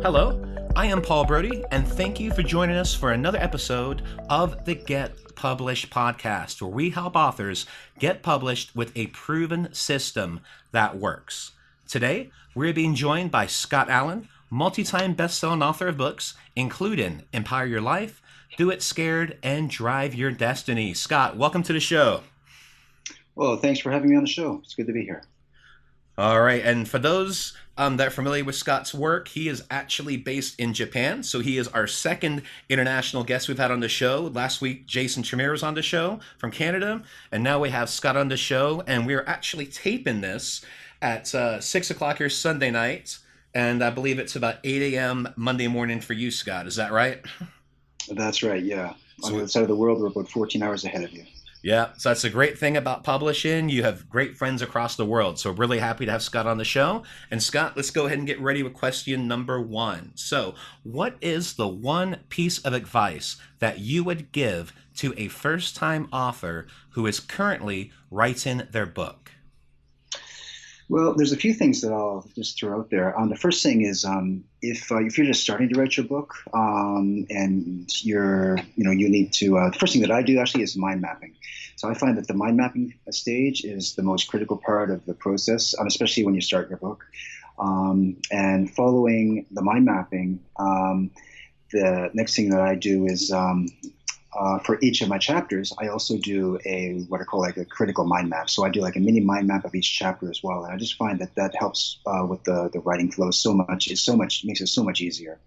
Hello, I am Paul Brodie, and thank you for joining us for another episode of the Get Published podcast, where we help authors get published with a proven system that works. Today, we're being joined by Scott Allan, multi-time bestselling author of books, including Empower Your Life, Do It Scared, and Drive Your Destiny. Scott, welcome to the show. Well, thanks for having me on the show. It's good to be here. All right, and for those that are familiar with Scott's work, he is actually based in Japan, so he is our second international guest we've had on the show. Last week, Jason Tremere was on the show from Canada, and now we have Scott on the show, and we're actually taping this at 6 o'clock here Sunday night, and I believe it's about 8 a.m. Monday morning for you, Scott. Is that right? That's right, yeah. On the other side of the world, we're about 14 hours ahead of you. Yeah, so that's a great thing about publishing. You have great friends across the world. So really happy to have Scott on the show. And Scott, let's go ahead and get ready with question number one. So what is the one piece of advice that you would give to a first-time author who is currently writing their book? Well, there's a few things that I'll just throw out there. The first thing is if you're just starting to write your book and you need to, the first thing that I do actually is mind mapping. So I find that the mind mapping stage is the most critical part of the process, especially when you start your book. And following the mind mapping, the next thing that I do is for each of my chapters, I also do what I call like a critical mind map. So I do like a mini mind map of each chapter as well. And I just find that helps with the writing flow so much. Makes it so much easier.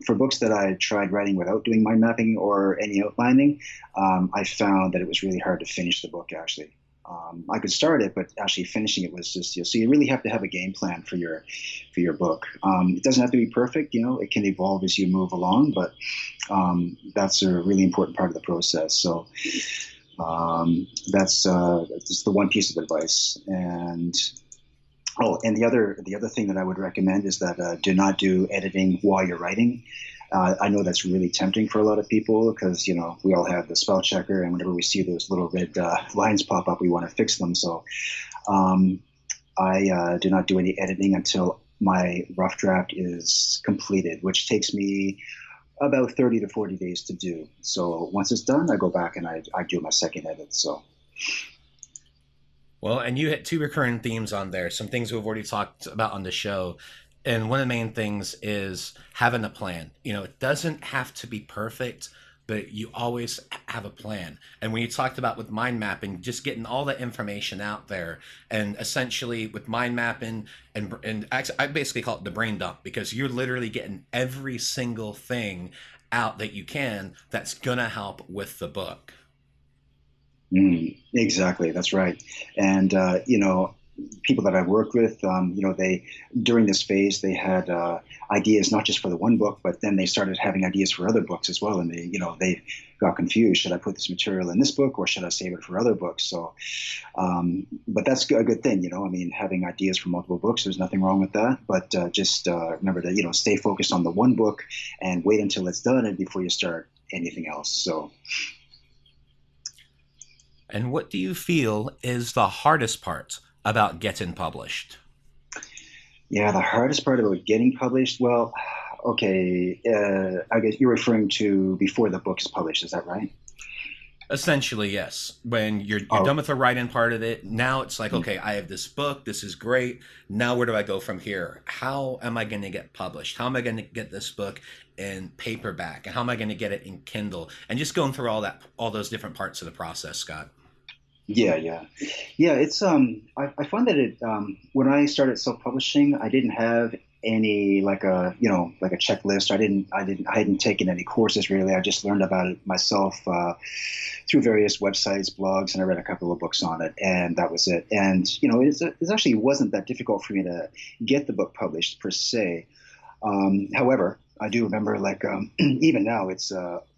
For books that I tried writing without doing mind mapping or any outlining, I found that it was really hard to finish the book actually. I could start it, but actually finishing it was just, so you really have to have a game plan for your book. It doesn't have to be perfect, it can evolve as you move along, but that's a really important part of the process. So that's just the one piece of advice. And the other thing that I would recommend is that do not do editing while you're writing. I know that's really tempting for a lot of people because, we all have the spell checker, and whenever we see those little red lines pop up, we want to fix them. So I do not do any editing until my rough draft is completed, which takes me about 30 to 40 days to do. So once it's done, I go back and I do my second edit. So. Well, and you hit two recurring themes on there, some things we've already talked about on the show. And one of the main things is having a plan. It doesn't have to be perfect, but you always have a plan. And when you talked about with mind mapping, just getting all the information out there, and essentially with mind mapping, and actually, I basically call it the brain dump, because you're literally getting every single thing out that you can that's going to help with the book. Exactly. That's right. And, people that I've worked with, they during this phase, they had ideas not just for the one book, but then they started having ideas for other books as well. And they got confused. Should I put this material in this book or should I save it for other books? So, but that's a good thing, having ideas for multiple books, there's nothing wrong with that. But just remember to, stay focused on the one book and wait until it's done and before you start anything else. So. And what do you feel is the hardest part about getting published? Yeah, the hardest part about getting published, well, okay, I guess you're referring to before the book is published, is that right? Essentially, yes. When you're done with the writing part of it, now it's like, okay, I have this book, this is great. Now where do I go from here? How am I going to get published? How am I going to get this book in paperback? And how am I going to get it in Kindle? And just going through all those different parts of the process, Scott. Yeah. It's I find that when I started self-publishing, I didn't have any like a checklist. I hadn't taken any courses really. I just learned about it myself through various websites, blogs, and I read a couple of books on it, and that was it. And it actually wasn't that difficult for me to get the book published per se. However, I do remember even now it's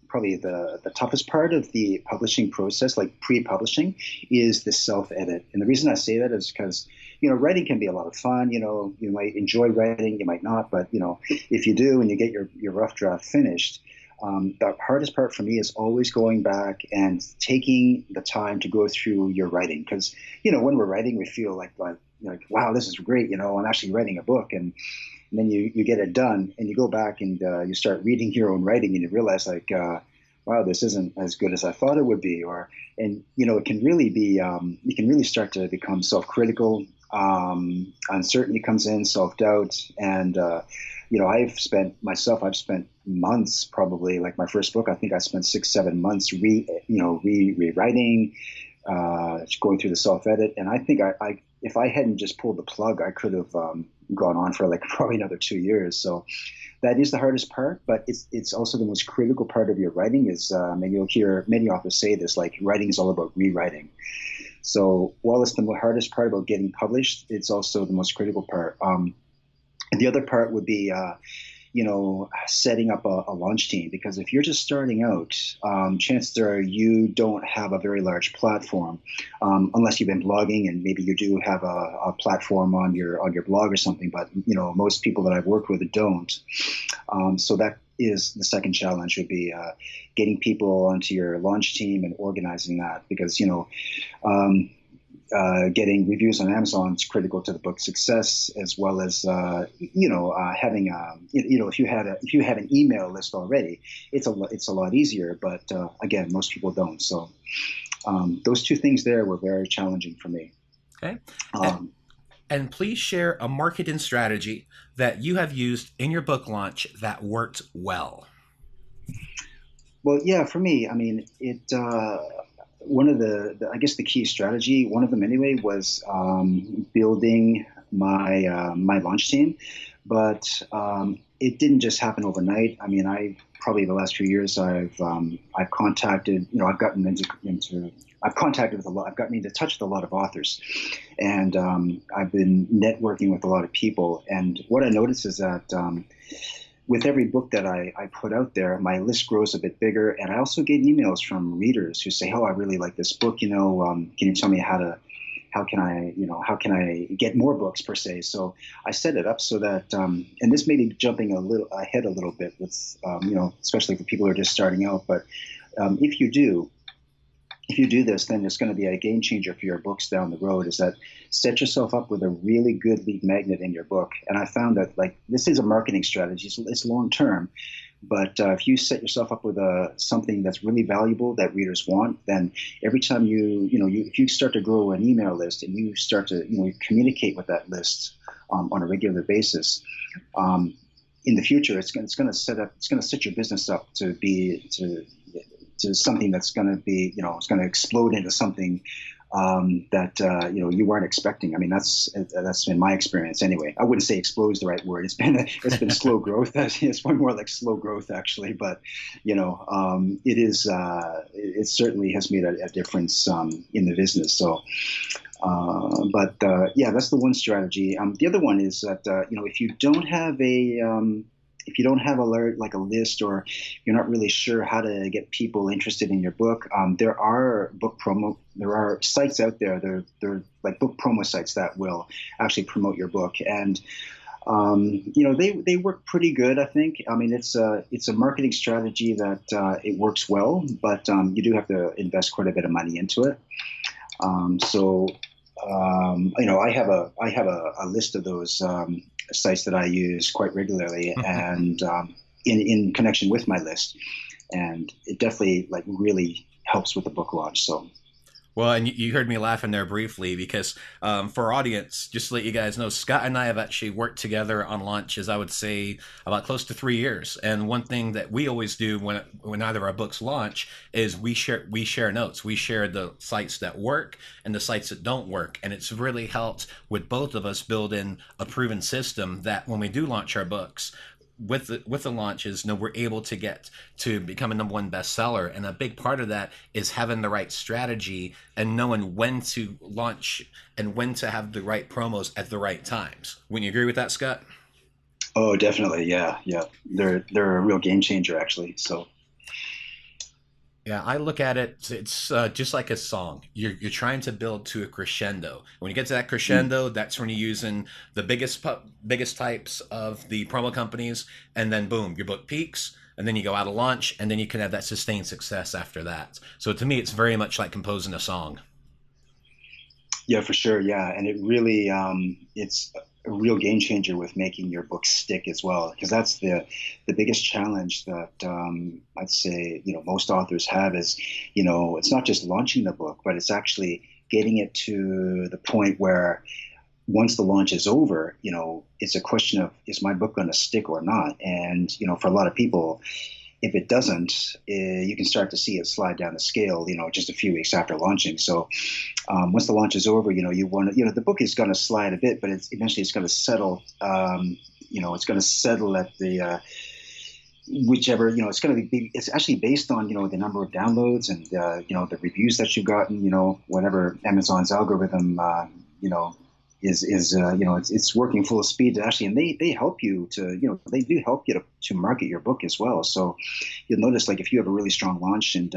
probably the toughest part of the publishing process, like pre-publishing, is the self-edit. And the reason I say that is because, writing can be a lot of fun. You might enjoy writing, you might not, but, if you do and you get your rough draft finished, the hardest part for me is always going back and taking the time to go through your writing. Because, when we're writing, we feel like, wow, this is great, I'm actually writing a book. And and then you get it done, and you go back and you start reading your own writing, and you realize like, wow, this isn't as good as I thought it would be, or and it can really be you can really start to become self-critical. Uncertainty comes in, self-doubt, and I've spent months, probably like my first book. I think I spent 6, 7 months rewriting, going through the self edit. And I think I if I hadn't just pulled the plug, I could have gone on for like probably another 2 years. So that is the hardest part, but it's also the most critical part of your writing. Is and you'll hear many authors say this, like writing is all about rewriting. So while it's the hardest part about getting published, it's also the most critical part. And the other part would be, setting up a launch team. Because if you're just starting out, chances are you don't have a very large platform, unless you've been blogging, and maybe you do have a platform on your blog or something. But most people that I've worked with don't. So that is the second challenge, would be getting people onto your launch team and organizing that, because getting reviews on Amazon is critical to the book's success, as well as having if you had an email list already, it's a lot easier. But again, most people don't. So those two things there were very challenging for me. Okay. Um, And please share a marketing strategy that you have used in your book launch that worked well. well, yeah, for me, I mean, it. One of I guess the key strategy, one of them anyway, was building my launch team. But it didn't just happen overnight. I mean, I probably the last few years I've contacted, I've gotten into I've contacted with a lot. I've gotten into touch with a lot of authors, and I've been networking with a lot of people. And what I noticed is that with every book that I put out there, my list grows a bit bigger. And I also get emails from readers who say, "Oh, I really like this book. Can you tell me how can I get more books per se?" So I set it up so that, and this may be jumping a little ahead a little bit with, especially for people who are just starting out. But if you do, this, then it's going to be a game changer for your books down the road. Is that set yourself up with a really good lead magnet in your book. And I found that, like, this is a marketing strategy. It's long term, but if you set yourself up with something that's really valuable that readers want, then every time if you start to grow an email list, and you start to communicate with that list on a regular basis. In the future, it's going to set your business up to something that's going to be, it's going to explode into something that you weren't expecting. I mean, that's been my experience anyway. I wouldn't say explode is the right word. It's been slow growth. It's more like slow growth actually. But it certainly has made a difference in the business. So. Yeah, that's the one strategy. The other one is that if you don't have like a list, or you're not really sure how to get people interested in your book, there are sites out there. They're like book promo sites that will actually promote your book, and they work pretty good, I think. I mean, it's a marketing strategy that it works well, but you do have to invest quite a bit of money into it. I have a list of those sites that I use quite regularly, and in connection with my list, and it definitely like really helps with the book launch. So. Well, and you heard me laughing there briefly because for our audience, just to let you guys know, Scott and I have actually worked together on launches, I would say, about close to 3 years. And one thing that we always do when either of our books launch is we share notes. We share the sites that work and the sites that don't work. And it's really helped with both of us build in a proven system that when we do launch our books, with the launches, we're able to get to become a #1 bestseller, and a big part of that is having the right strategy and knowing when to launch and when to have the right promos at the right times. Wouldn't you agree with that, Scott? Oh, definitely, yeah, yeah. They're a real game changer, actually. So. Yeah, I look at it. It's just like a song. You're trying to build to a crescendo. When you get to that crescendo, that's when you're using the biggest types of the promo companies, and then boom, your book peaks, and then you go out of launch, and then you can have that sustained success after that. So to me, it's very much like composing a song. Yeah, for sure. Yeah, and it really it's a real game changer with making your book stick as well, because that's the biggest challenge that I'd say most authors have is it's not just launching the book, but it's actually getting it to the point where once the launch is over, it's a question of, is my book going to stick or not? And for a lot of people, if it doesn't, you can start to see it slide down the scale, just a few weeks after launching. So once the launch is over, you want to, the book is going to slide a bit, but eventually it's going to settle. It's going to settle at the whichever, it's going to be. It's actually based on the number of downloads and the reviews that you've gotten. Whatever Amazon's algorithm, it's working full speed to actually, and they help you to they do help you to market your book as well. So you'll notice, like, if you have a really strong launch and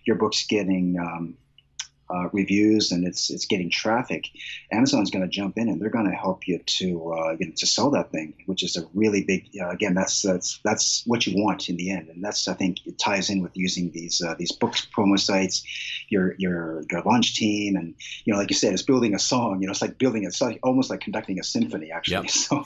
your book's getting reviews and it's getting traffic, Amazon's going to jump in and they're going to help you to sell that thing, which is a really big, again, that's what you want in the end. And I think it ties in with using these books promo sites, your launch team, and like you said, it's building a song. It's like almost like conducting a symphony, actually. Yep. So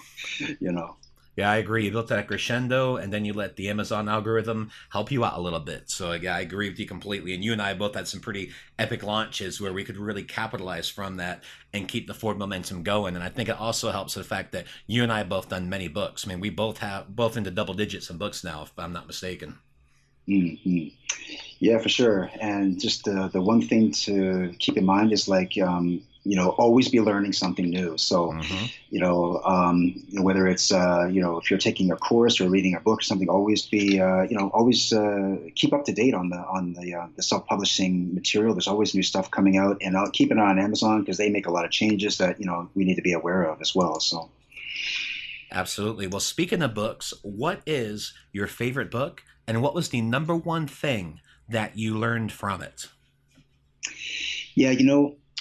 Yeah, I agree. You built that crescendo, and then you let the Amazon algorithm help you out a little bit. So, yeah, I agree with you completely. And you and I both had some pretty epic launches where we could really capitalize from that and keep the forward momentum going. And I think it also helps the fact that you and I both done many books. I mean, we both into double digits in books now, if I'm not mistaken. Mm-hmm. Yeah, for sure. And just the one thing to keep in mind is, like, always be learning something new. So, whether it's, if you're taking a course or reading a book or something, always be, always keep up to date on the self-publishing material. There's always new stuff coming out, and I'll keep an eye on Amazon because they make a lot of changes that, we need to be aware of as well. So. Absolutely. Well, speaking of books, what is your favorite book, and what was the number one thing that you learned from it? Yeah,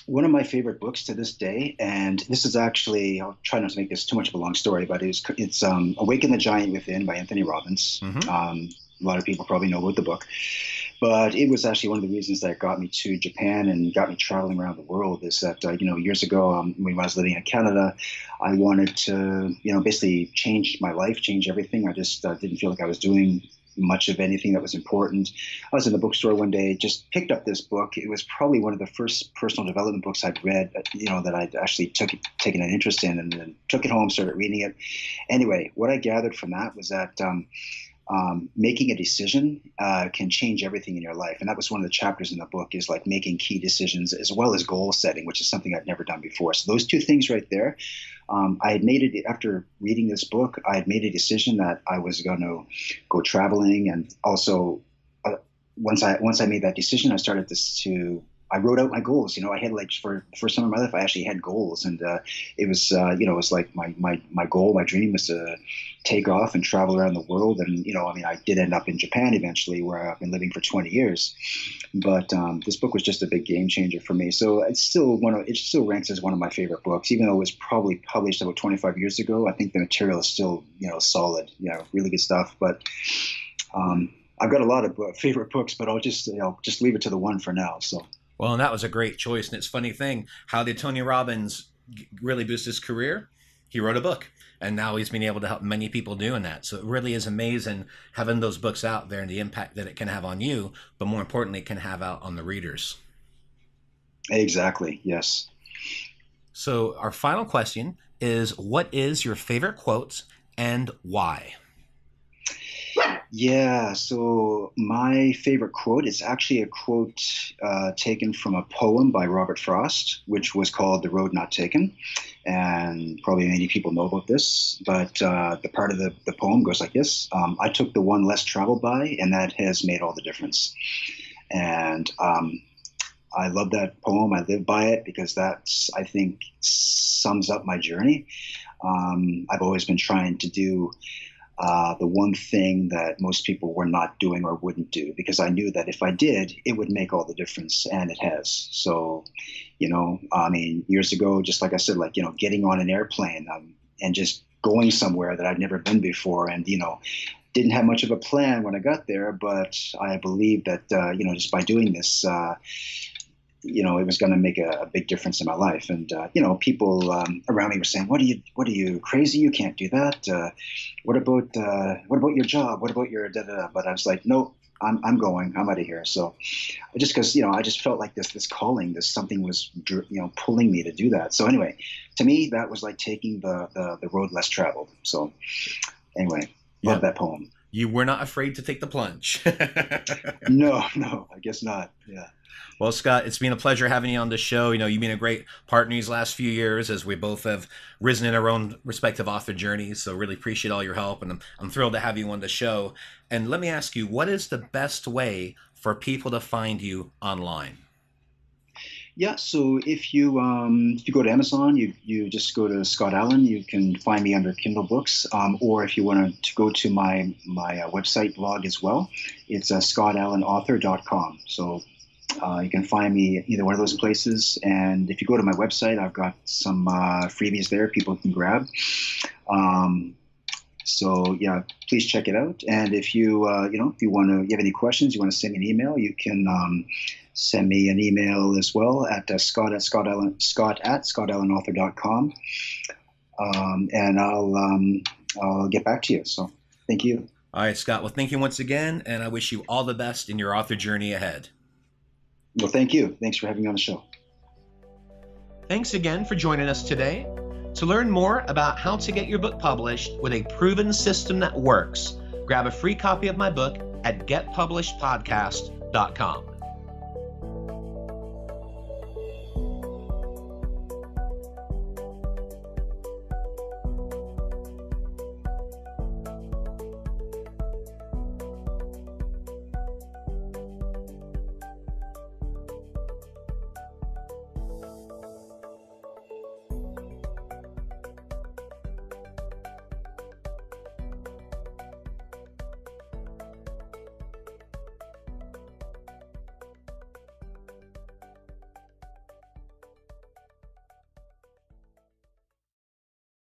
one of my favorite books to this day, and this is actually, I'll try not to make this too much of a long story, but it's Awaken the Giant Within by Anthony Robbins. Mm-hmm. A lot of people probably know about the book, but it was actually one of the reasons that got me to Japan and got me traveling around the world. Is that years ago, when I was living in Canada, I wanted to basically change my life, change everything. I just didn't feel like I was doing much of anything that was important. I was in the bookstore one day, just picked up this book. It was probably one of the first personal development books I'd read, that I'd actually taken an interest in, and then took it home, started reading it. Anyway, what I gathered from that was that making a decision can change everything in your life. And that was one of the chapters in the book, is like making key decisions as well as goal setting, which is something I'd never done before. So those two things right there, I had made it after reading this book. I had made a decision that I was going to go traveling. And also once I made that decision, I started I wrote out my goals. I had, like, for the first time in my life, I actually had goals, and it was, it was like my goal, my dream was to take off and travel around the world. And I did end up in Japan eventually, where I've been living for 20 years. But this book was just a big game changer for me. So it still ranks as one of my favorite books, even though it was probably published about 25 years ago. I think the material is still solid, really good stuff. But I've got a lot of favorite books, but I'll just leave it to the one for now. So. Well, and that was a great choice. And it's a funny thing, how did Tony Robbins really boost his career? He wrote a book, and now he's been able to help many people doing that. So it really is amazing having those books out there and the impact that it can have on you, but more importantly, it can have out on the readers. Exactly. Yes. So our final question is, what is your favorite quote and why? Yeah, so my favorite quote is actually a quote taken from a poem by Robert Frost, which was called "The Road Not Taken." And probably many people know about this, but the part of the poem goes like this: I took the one less traveled by, and that has made all the difference. And I love that poem. I live by it because that's, I think, sums up my journey. I've always been trying to do the one thing that most people were not doing or wouldn't do, because I knew that if I did, it would make all the difference, and it has. So, years ago, just like I said, getting on an airplane and just going somewhere that I'd never been before, and, didn't have much of a plan when I got there, but I believe that, just by doing this, it was going to make a big difference in my life. And people around me were saying, what are you crazy? You can't do that. What about your job? What about your da da da? But I was like, no, I'm going. I'm out of here. So just because I just felt like this calling, this something was pulling me to do that. So anyway, to me that was like taking the road less traveled. So anyway, love that poem. You were not afraid to take the plunge. No, I guess not. Yeah. Well, Scott, it's been a pleasure having you on the show. You've been a great partner these last few years as we both have risen in our own respective author journeys. So really appreciate all your help, and I'm thrilled to have you on the show. And let me ask you, what is the best way for people to find you online? Yeah, so if you go to Amazon, you just go to Scott Allan. You can find me under Kindle books, or if you want to go to my website blog as well, it's scottallanauthor.com. So you can find me either one of those places. And if you go to my website, I've got some freebies there people can grab. So yeah, please check it out. And if you you have any questions, you want to send me an email, you can send me an email as well at scott@scottallanauthor.com. And I'll get back to you. So thank you. All right, Scott. Well, thank you once again, and I wish you all the best in your author journey ahead. Well, thank you. Thanks for having me on the show. Thanks again for joining us today. To learn more about how to get your book published with a proven system that works, grab a free copy of my book at getpublishedpodcast.com.